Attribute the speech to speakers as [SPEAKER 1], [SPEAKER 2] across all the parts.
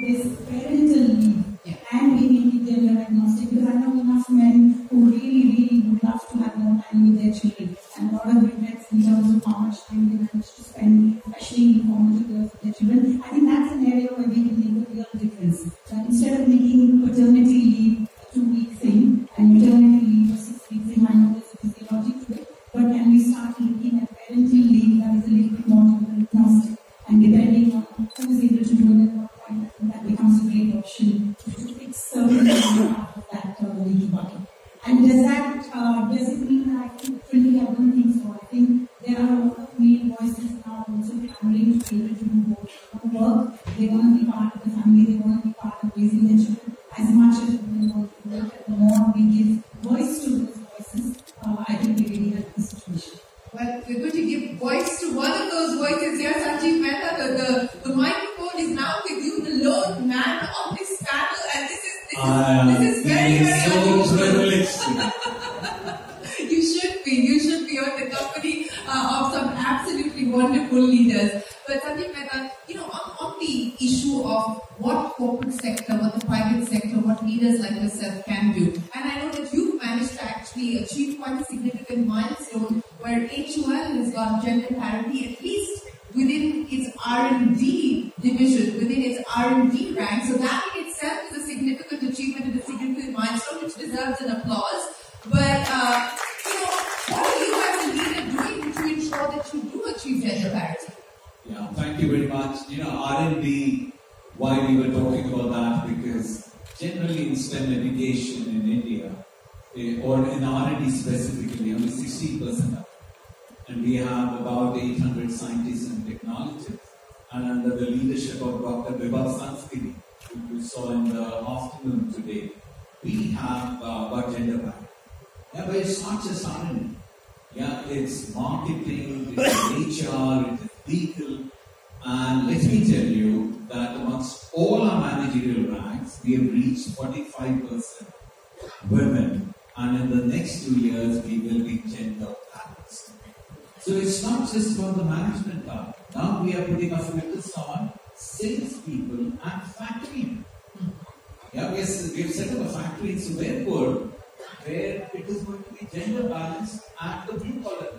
[SPEAKER 1] this parental leave and we make it gender agnostic, because I know enough men who really would love to have more time with their children, and a lot of regrets in terms of how much time they manage to spend, especially in formative years with their children. I think that's an area where we can make a real difference. That instead of making paternity leave a 2-week thing and maternity leave a 6-week thing, I know there's a physiology to it, but can we start looking at parental leave that is a little bit more agnostic, and depending on who is able to do it at what point, I think that becomes a great option to fix certain part of that leaky bucket. And does it mean that I think differently? I don't think so. I think there are a lot of male voices now also clamoring to be able to do both. They want to work, they want to be part of the family, they want to be part of raising their children as much as women want to work. And the more we give voice to those voices, I think we really help the situation.
[SPEAKER 2] Well, we're going to give voice to one of those voices here, Sanjeev Mehta. The microphone is now with you, the lone man on this panel, and this is very, very unusual. You should be on the company of some absolutely wonderful leaders. But Sanjeev Mehta, on the issue of what corporate sector, what the private sector, what leaders like yourself can do, and I know that you've managed to actually achieve quite a significant milestone where HUL has got gender parity, at least within its R&D division, within its R&D rank. So that in itself is a significant achievement and a significant milestone which deserves an applause. But, what are you as a leader doing to ensure that you do achieve gender parity?
[SPEAKER 3] Yeah, thank you very much. R&D, why we were talking about that, because generally in STEM education in India, or in R&D specifically, only 60% up. And we have about 800 scientists and technologists. And under the leadership of Dr. Vibhav Sanskiri, who you saw in the afternoon today, we have got gender parity. Yeah, but it's not just R&D. Yeah, it's marketing, it's HR, it is legal. And let me tell you that amongst all our managerial ranks, we have reached 45% women. And in the next 2 years, we will be gender balanced. So it's not just about the management part. Now we are putting a focus on salespeople and factory people. Yeah, we have set up a factory in Sumerpur where it is going to be gender balanced at the blue collar.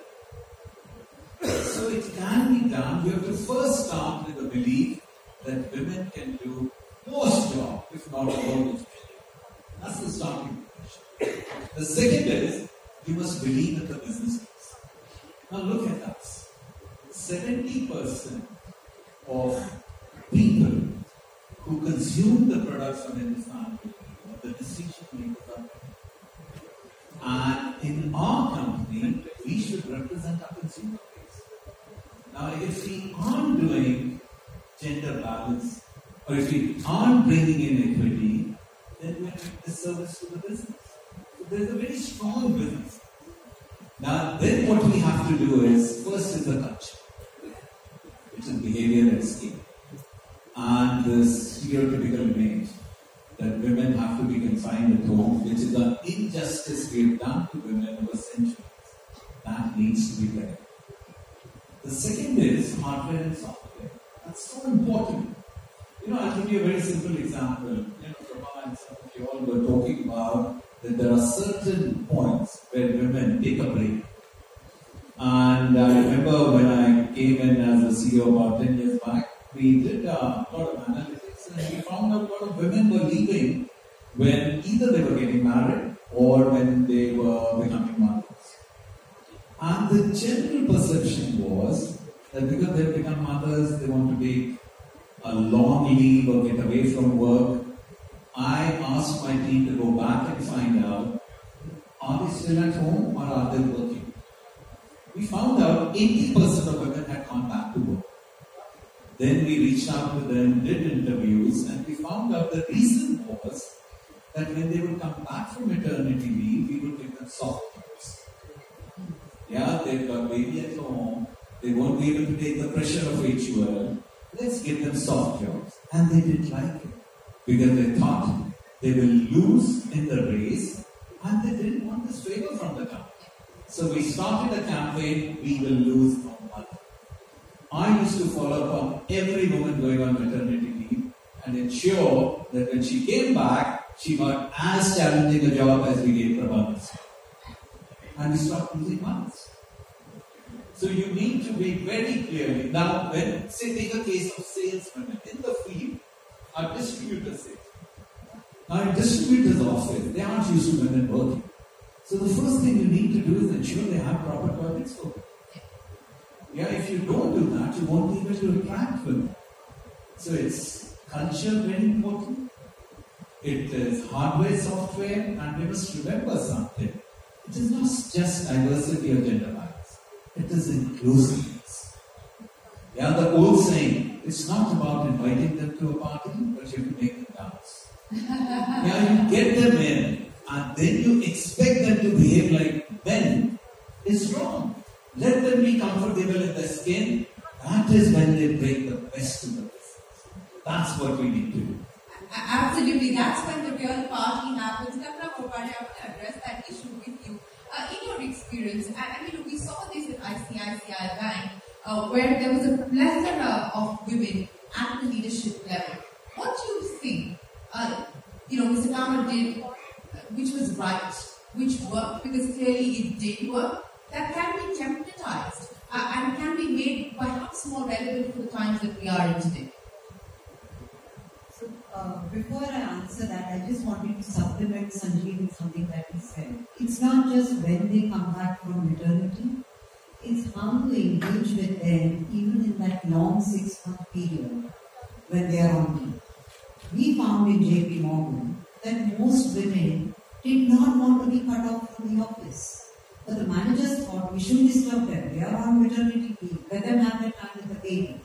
[SPEAKER 3] So it can be done. We have to first start with the belief that women can do most jobs, if not all those. That's the starting question. The second is, you must believe in the business case. Now look at us. 70% of people who consume the products of Hindustan are the decision makers are women. And in our company, we should represent our consumer base. Now, if we aren't doing gender balance, or if we aren't bringing in equity, then we're doing disservice to the business. So there's a very strong business. Now, then what we have to do is, first is the culture, which is behavior at scale. And the stereotypical image that women have to be confined at home, which is an injustice we have done to women over centuries. That needs to be better. The second is hardware and software. That's so important. I'll give you a very simple example. Prabha and some of you all were talking about that there are certain points where women take a break. And I remember when I came in as a CEO about 10 years back, we did a lot of analytics and we found out a lot of women were leaving when either they were getting married or when they were becoming mothers. And the general perception was that because they've become mothers, they want to take a long leave or get away from work. I asked my team to go back and find out, are they still at home or are they working? We found out 80% of women had gone back to work. Then we reached out to them, did interviews, and we found out the reason was that when they would come back from maternity leave, we would give them soft jobs. Yeah, they've got baby at home, they won't be able to take the pressure of HUL. Let's give them soft jobs. And they didn't like it because they thought they will lose in the race and they didn't want this favor from the company. So we started a campaign, we will lose no mother. I used to follow up on every woman going on maternity leave and ensure that when she came back, she got as challenging a job as we gave her once. And we stopped losing months. So you need to be very clearly. Now, when, say, take a case of salesmen in the field, our distributors say, now in distributors' office, they aren't used to women working. So the first thing you need to do is ensure they have proper toilets for them. Yeah, if you don't do that, you won't be able to attract women. So it's culture very important. It is hardware, software, and we must remember something. It is not just diversity or gender balance. It is inclusiveness. Yeah, the old saying, it's not about inviting them to a party, but you have to make them dance. Yeah, you get them in, and then you expect them to behave like men is wrong. Let them be comfortable in their skin. That is when they bring the best to the business. That's what we need to do.
[SPEAKER 2] Absolutely, that's when the real party happens. Kapra Gopade, I want to address that issue with you. In your experience, and we saw this at ICICI Bank, where there was a plethora of women at the leadership level. What do you think, Mr. Kama did, which was right, which worked, because clearly it did work, that can be templatized and can be made perhaps more relevant for the times that we are in today?
[SPEAKER 4] Before I answer that, I just wanted to supplement Sanjeev with something that he said. It's not just when they come back from maternity, it's how you engage with them even in that long 6-month period when they are on leave. We found in JP Morgan that most women did not want to be cut off from the office. But the managers thought we shouldn't disturb them. They are on maternity leave. Let them have their time with the baby.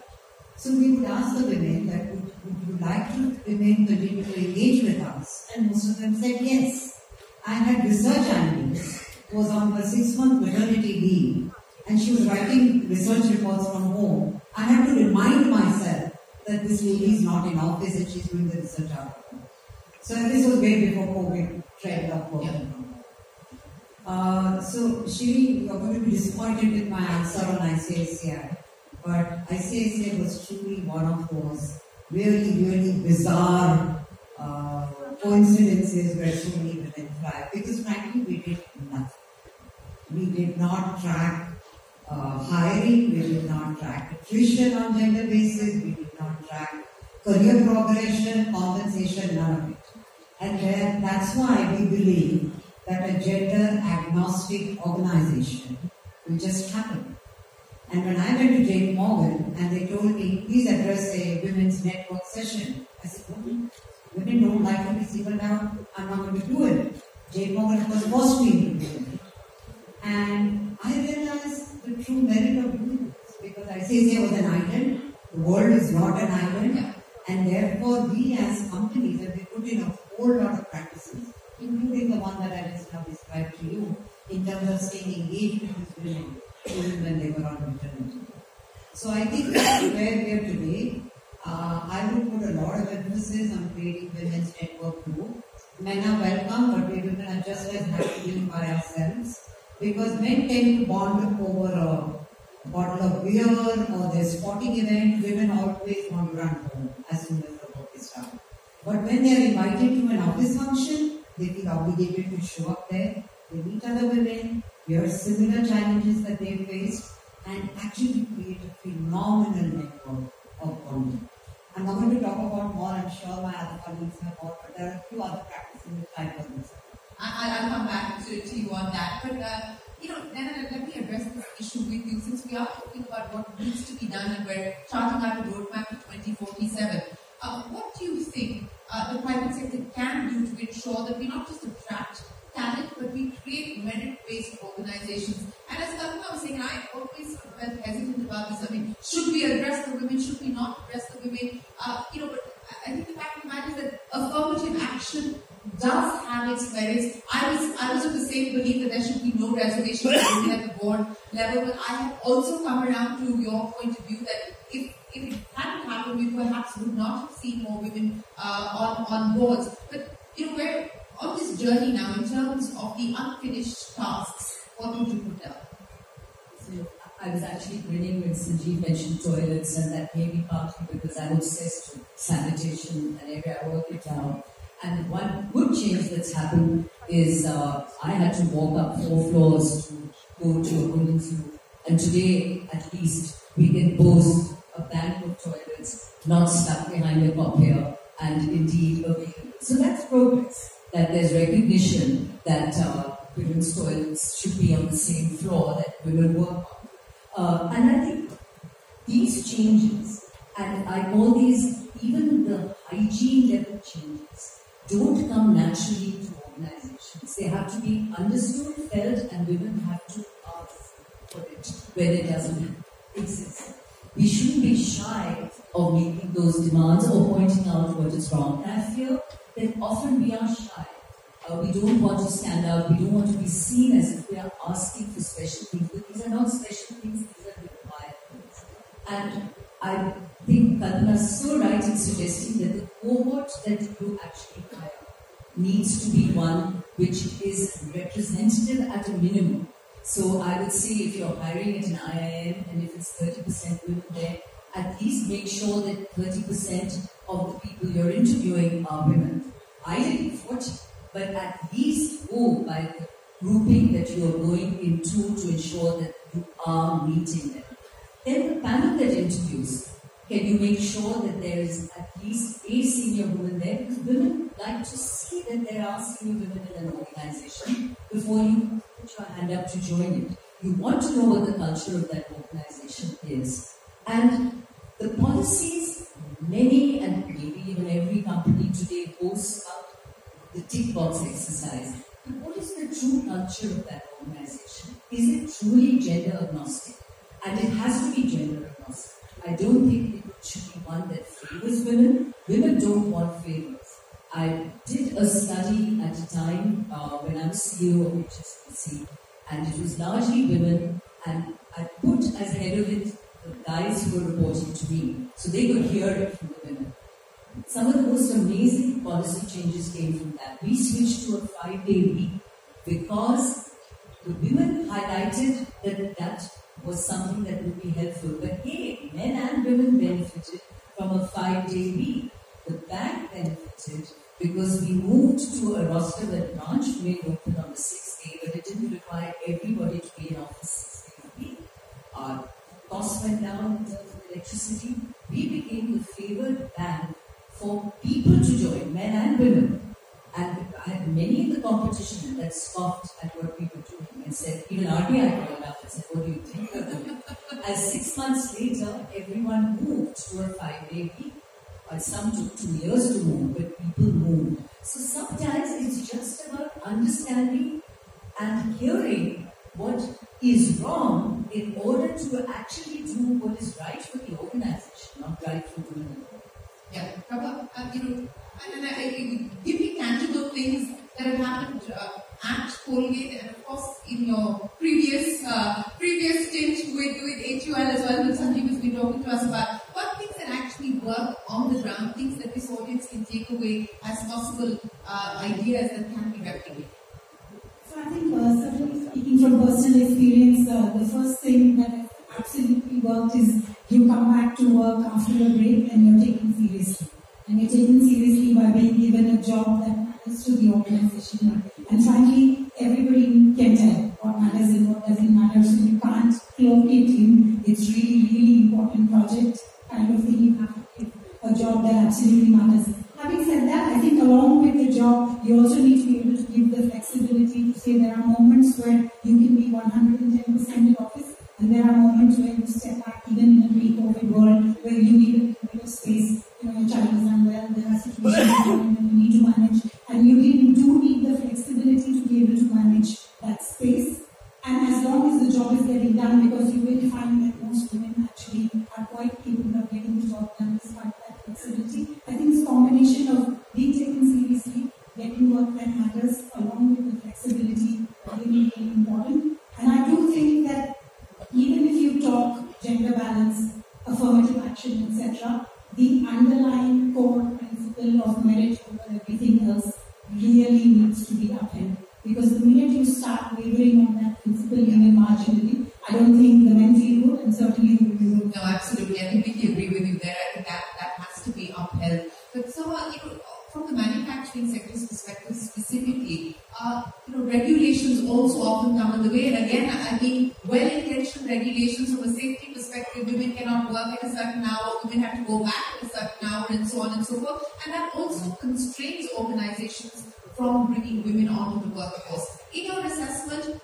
[SPEAKER 4] So we would ask the women that would you like to continue to engage with us? And most of them said yes. I had research analyst who was on her 6-month maternity leave and she was writing research reports from home. I had to remind myself that this lady is not in office and she's doing the research out of home. So this was way before COVID trend of working from home. So Shiri, you're going to be disappointed with my answer on ICICI. But ICICI was truly one of those really bizarre coincidences where so many women thrive. Because frankly, we did nothing. We did not track hiring, we did not track attrition on gender basis, we did not track career progression, compensation, none of it. And then that's why we believe that a gender agnostic organization will just happen. And when I went to JP Morgan and they told me, please address a women's network session, I said, women don't like to be singled out, I'm not going to do it. JP Morgan was forced me to do it. And I realized the true merit of doing this because ICICI was an island, the world is not an island, and therefore we as companies have been put in a whole lot of practices, including the one that I just now described to you, in terms of staying engaged with women, even when they were on maternity. So I think that's where we are today. I would put a lot of emphasis on creating women's network group. Men are welcome, but we women are just as happy doing by ourselves. Because men tend to bond over a bottle of beer or their sporting event, women always want to run home as soon as the work is done. But when they are invited to an office function, they feel obligated to show up there. They meet other women, hear similar challenges that they faced, and actually create a phenomenal network of bonding. I'm not going to talk about more, I'm sure my other colleagues have more, but there are a few other practices which I will
[SPEAKER 2] I'll come back to you on that. But, Nana, let me address this issue with you since we are talking about what needs to be done and we're charting out a roadmap to 2047. What do you think the private sector can do to ensure that we not just attract talent, but we create merit-based organizations? And as Kalpana was saying, I always felt hesitant about this. I mean, should we address the women? Should we not address the women? But I think the fact of the matter is that affirmative action does have its merits. I was of the same belief that there should be no reservation at the board level, but I have also come around to your point of view that if it hadn't happened, we perhaps would not have seen more women on boards. But we're on this journey now in terms of the unfinished tasks. What would you put down?
[SPEAKER 4] So
[SPEAKER 5] I was actually grinning when Sanjeev mentioned toilets, and that may be partly because I'm obsessed with sanitation, an area I work it down. And one good change that's happened is I had to walk up 4 floors to go to a women's room. And today, at least, we can boast a bank of toilets not stuck behind a copier and indeed available. So that's progress, that there's recognition that women's toilets should be on the same floor that women work on. And I think these changes, and I call these even the hygiene level changes, don't come naturally to organizations. They have to be understood, felt, and women have to ask for it when it doesn't exist. We shouldn't be shy of making those demands or pointing out what is wrong. And I feel that often we are shy. We don't want to stand out. We don't want to be seen as if we are asking for special things. But these are not special things, these are required things. And I think Kalpana is so right in suggesting that the cohort that you actually hire needs to be one which is representative at a minimum. So I would say if you're hiring at an IIM and if it's 30% women there, at least make sure that 30% of the people you're interviewing are women. Ideally 40, but at least go by the grouping that you're going into to ensure that you are meeting them. Then the panel that interviews, can you make sure that there is at least a senior woman there? Because women like to see that there are senior women in an organization before you put your hand up to join it. You want to know what the culture of that organization is. And the policies, many and maybe even every company today boasts about the tick box exercise. But what is the true culture of that organization? Is it truly gender agnostic? And it has to be gender agnostic. I don't think it should be one that favors women. Women don't want favors. I did a study at a time when I was CEO of HSBC, and it was largely women, and I put as head of it the guys who were reporting to me, so they could hear it from the women. Some of the most amazing policy changes came from that. We switched to a 5-day week because the women highlighted that that was something that would be helpful. But hey, men and women benefited from a 5-day week. The bank benefited because we moved to a roster where branch remained open on the 6th day, but it didn't require everybody to be in office 6 days a week. Our costs went down in terms of electricity. We became the favored bank for people to join, men and women. And I had many in the competition that scoffed at what we were doing and said, even RBI called up and said, what do you think of them? As 6 months later, everyone moved to a 5-day week. Some took 2 years to move, but people moved. So sometimes it's just about understanding and hearing what is wrong in order to actually do what is right for the organization, not right for women.
[SPEAKER 2] Yeah, Prabha, give me tangible things that have happened at Colgate and of course in your previous stint with HUL as well, which Sanjeev has been talking to us about. What things that actually work on the ground, things that this audience can take away as possible ideas that can be replicated?
[SPEAKER 1] So I think certainly speaking from personal experience, the first thing that has absolutely worked is you come back to work after a break and you're taken seriously. And you're taken seriously by being given a job that matters to the organization. And frankly, everybody can tell what matters and what doesn't matter. So you can't cloak it in. It's really, really important project kind of thing. You have to give a job that absolutely matters. Having said that, I think along with the job, you also need to be able to give the flexibility to say there are moments where you can be 110% in office, and there are moments where you step back, even in a pre-COVID world, where you need a bit of space. You know, your child is unwell, there are situations when you need to manage, and you do need the flexibility to be able to manage that space. And as long as the job is getting done, because you will find that most women actually are quite capable of getting the job done despite that flexibility. I think this combination of being taken seriously, getting work that matters, along with the flexibility, really, really important. And I do think that even if you talk gender balance, affirmative action, etc., the underlying core principle of merit over everything else really needs to be upheld. Because the minute you start wavering on that principle even marginally, I don't think the men feel
[SPEAKER 2] manufacturing sector's perspective specifically, regulations also often come in the way. And again, I mean, well-intentioned regulations from a safety perspective, women cannot work at a certain hour, women have to go back at a certain hour, and so on and so forth. And that also constrains organizations from bringing women onto the workforce. In your assessment,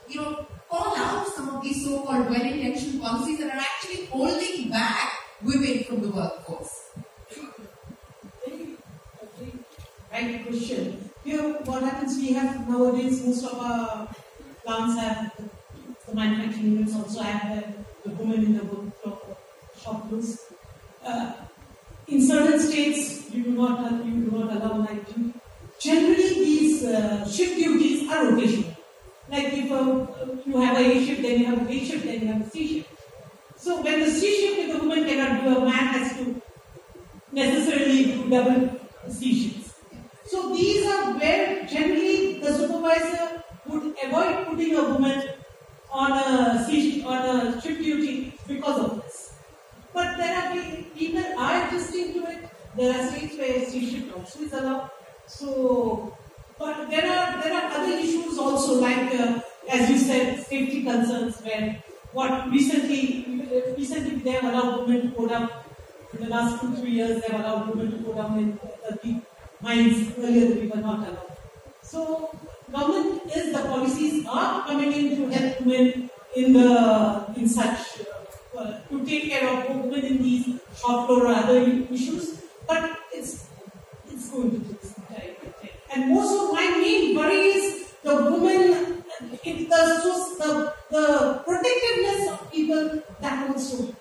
[SPEAKER 2] call out some of these so-called well-intentioned policies that are actually holding back women from the workforce.
[SPEAKER 1] Right question. Here, what happens, we have nowadays, most of our plants have, the manufacturing units also have the women in the shop floors. In certain states, you do not allow night duty. Generally, these shift duties are rotational. Like if you have a A shift, then you have a B shift, then you have a C shift. So when the C shift, if the woman cannot do, a man has to necessarily do double C shifts. So these are where generally the supervisor would avoid putting a woman on a shift duty because of this. But there are people are adjusting to it. There are states where C shift also is allowed. So, but there are other issues also, like as you said, safety concerns. Where recently they have allowed women to go down. In the last 2-3 years, they have allowed women to go down in the mines. Earlier, we were not allowed. So, the policies are coming in to help women in such to take care of women in these shop floor or other issues. But it's going to take some time. And most of my main worry is the women, the protectiveness of people, that also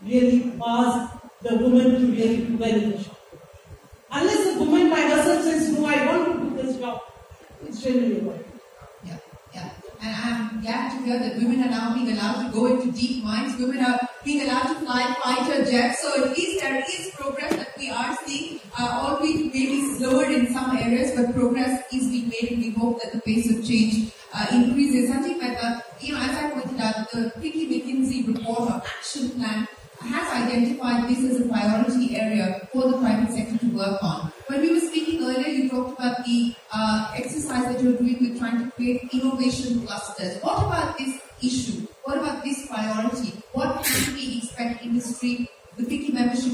[SPEAKER 1] really bars the woman to really do well in the shop. Unless the woman by herself says, no, I want to do this job, it's generally a worry.
[SPEAKER 2] Yeah. And I'm glad to hear that women are now being allowed to go into deep mines. Women are being allowed to fly fighter jets. So at least there is progress that we are seeing, albeit maybe slower in some areas, but progress is being made, and we hope that the pace of change increases. Sanjeev Mehta, as I pointed out, the Picky McKinsey report or action plan has identified this as a priority area for the private sector to work on. When we were speaking earlier, you talked about the exercise that you're doing with trying to create innovation clusters. What about this issue? What about this priority? What can we expect industry, the Picky membership